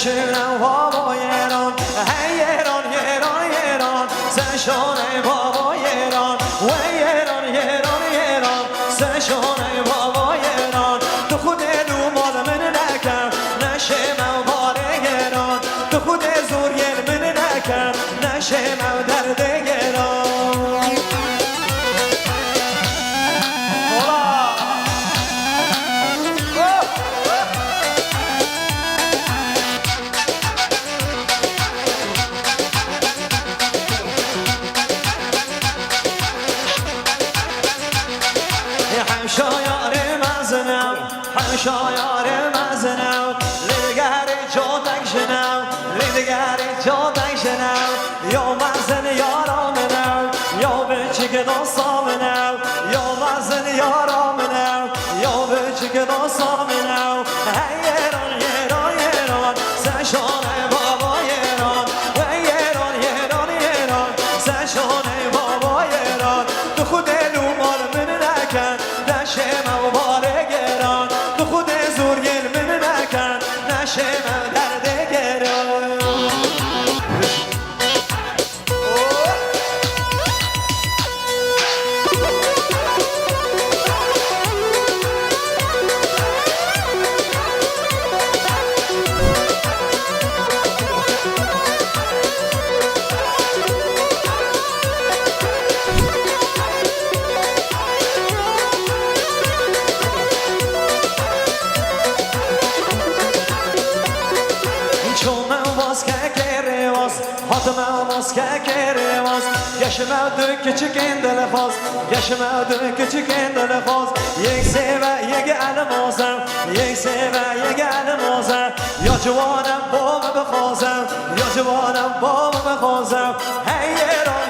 نشینم بابا ایران ایران ایران ایران سشانه بابا ایران و ایران ایران ایران سشانه بابا ایران تو خود دو مال من نکن نشیم بار ایران تو خود زور من نکن نشیم درد ایران شایار مزنم شایار مزنم لیدگر جادک شنم لیدگر جادک شنم یا مزن یارامنم یا بچه دوستامنم یا مزن یارامنم یا بچه دوستامنم ایران ایران ایران سشانه بابا ایران و ایران ایران ایران سشانه بابا ایران تو خود لومال من نکن نشیم و باره گران تو خود زور من نکن نشیم درد گران Yaşamadı küçük endelefaz Yaşamadı küçük endelefaz Yek seve yek elim olsam Yek seve yek elim olsam Ya civanım babamı bexazam Ya civanım babamı bexazam Hey yeran